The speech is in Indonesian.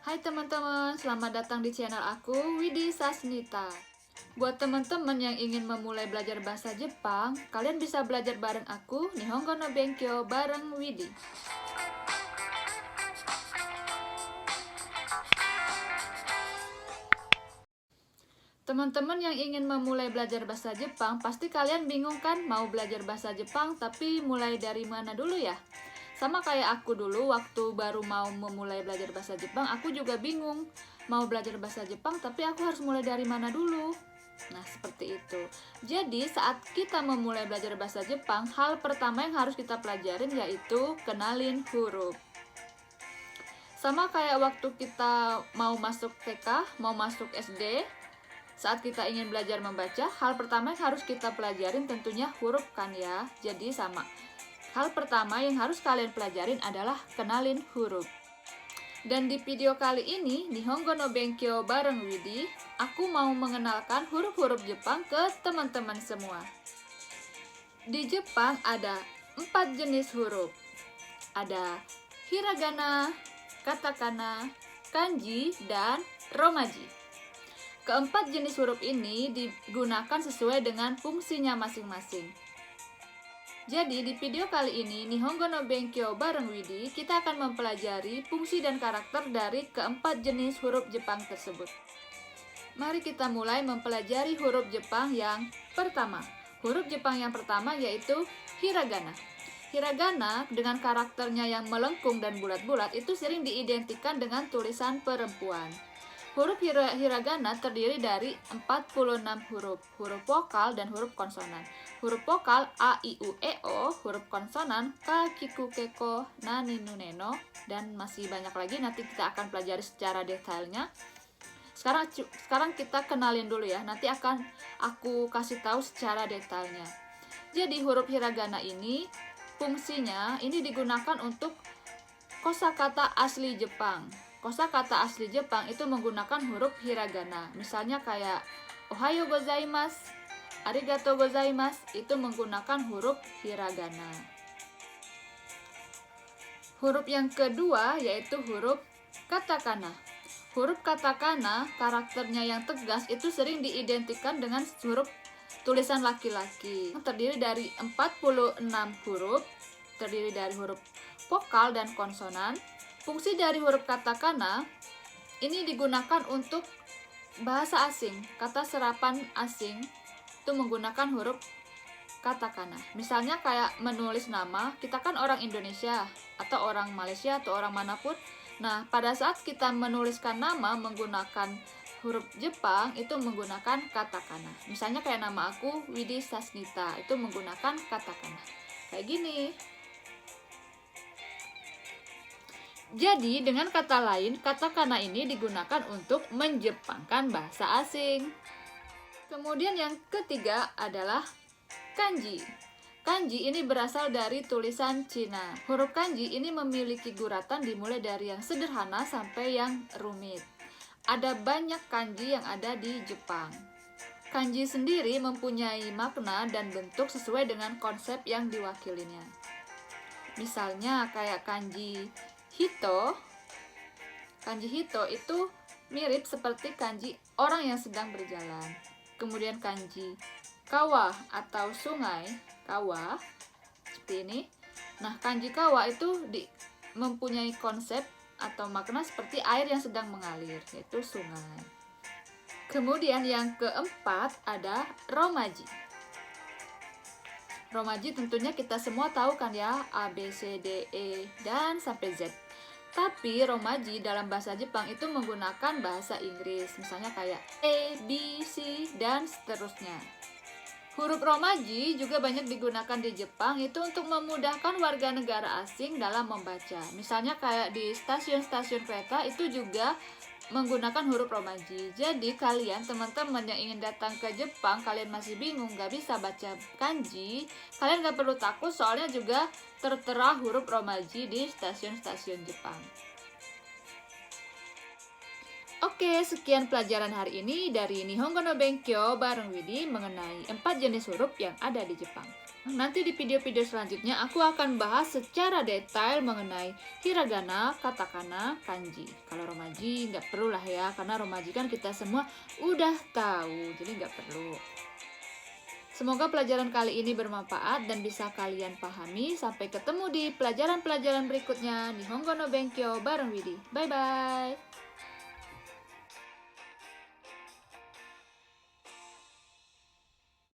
Hai teman-teman, selamat datang di channel aku, Widi Sasnita. Buat teman-teman yang ingin memulai belajar bahasa Jepang, kalian bisa belajar bareng aku, Nihongo no Benkyo bareng Widi. Teman-teman yang ingin memulai belajar bahasa Jepang, pasti kalian bingung kan mau belajar bahasa Jepang, tapi mulai dari mana dulu ya? Sama kayak aku dulu, waktu baru mau memulai belajar bahasa Jepang, aku juga bingung. Mau belajar bahasa Jepang, tapi aku harus mulai dari mana dulu? Nah, seperti itu. Jadi, saat kita memulai belajar bahasa Jepang, hal pertama yang harus kita pelajarin yaitu kenalin huruf. Sama kayak waktu kita mau masuk TK, mau masuk SD, saat kita ingin belajar membaca, hal pertama yang harus kita pelajarin tentunya huruf kan ya. Jadi sama. Hal pertama yang harus kalian pelajarin adalah kenalin huruf. Dan di video kali ini, Nihongo no Benkyo bareng Widi, aku mau mengenalkan huruf-huruf Jepang ke teman-teman semua. Di Jepang ada 4 jenis huruf. Ada hiragana, katakana, kanji, dan romaji. Keempat jenis huruf ini digunakan sesuai dengan fungsinya masing-masing. Jadi di video kali ini, Nihongo no Benkyo bareng Widi, kita akan mempelajari fungsi dan karakter dari keempat jenis huruf Jepang tersebut. Mari kita mulai mempelajari huruf Jepang yang pertama. Huruf Jepang yang pertama yaitu hiragana. Hiragana dengan karakternya yang melengkung dan bulat-bulat itu sering diidentikan dengan tulisan perempuan. Huruf hiragana terdiri dari 46 huruf vokal dan huruf konsonan. Huruf vokal A, I, U, E, O, huruf konsonan Ka, Kiku, Keko, Nani, Nu, Neno, dan masih banyak lagi, nanti kita akan pelajari secara detailnya. Sekarang kita kenalin dulu ya, nanti akan aku kasih tahu secara detailnya. Jadi huruf hiragana ini fungsinya ini digunakan untuk kosakata asli Jepang. Kosakata asli Jepang itu menggunakan huruf hiragana. Misalnya kayak Ohayo gozaimasu, arigatou gozaimasu, itu menggunakan huruf hiragana. Huruf yang kedua yaitu huruf katakana. Huruf katakana karakternya yang tegas itu sering diidentikan dengan huruf tulisan laki-laki. Terdiri dari 46 huruf, terdiri dari huruf vokal dan konsonan. Fungsi dari huruf katakana ini digunakan untuk bahasa asing. Kata serapan asing itu menggunakan huruf katakana. Misalnya kayak menulis nama, kita kan orang Indonesia atau orang Malaysia atau orang manapun. Nah, pada saat kita menuliskan nama menggunakan huruf Jepang itu menggunakan katakana. Misalnya kayak nama aku Widi Sasnita itu menggunakan katakana. Kayak gini. Jadi, dengan kata lain, katakana ini digunakan untuk menjepangkan bahasa asing. Kemudian yang ketiga adalah kanji. Kanji ini berasal dari tulisan Cina. Huruf kanji ini memiliki guratan dimulai dari yang sederhana sampai yang rumit. Ada banyak kanji yang ada di Jepang. Kanji sendiri mempunyai makna dan bentuk sesuai dengan konsep yang diwakilinya. Misalnya kayak kanji hito. Kanji hito itu mirip seperti kanji orang yang sedang berjalan. Kemudian kanji kawa atau sungai, kawa seperti ini. Nah, kanji kawa itu mempunyai konsep atau makna seperti air yang sedang mengalir, yaitu sungai. Kemudian yang keempat ada romaji. Romaji tentunya kita semua tahu kan ya, A, B, C, D, E, dan sampai Z. Tapi romaji dalam bahasa Jepang itu menggunakan bahasa Inggris. Misalnya kayak A, B, C, dan seterusnya. Huruf romaji juga banyak digunakan di Jepang itu untuk memudahkan warga negara asing dalam membaca. Misalnya kayak di stasiun-stasiun kereta itu juga menggunakan huruf romaji. Jadi kalian teman-teman yang ingin datang ke Jepang, kalian masih bingung gak bisa baca kanji, kalian gak perlu takut soalnya juga tertera huruf romaji di stasiun-stasiun Jepang. Oke, sekian pelajaran hari ini dari Nihongo no Benkyo bareng Widi mengenai 4 jenis huruf yang ada di Jepang. Nanti di video-video selanjutnya aku akan bahas secara detail mengenai hiragana, katakana, kanji. Kalau romaji nggak perlu lah ya, karena romaji kan kita semua udah tahu, jadi nggak perlu. Semoga pelajaran kali ini bermanfaat dan bisa kalian pahami. Sampai ketemu di pelajaran-pelajaran berikutnya. Nihongo no Benkyo bareng Widi. Bye-bye.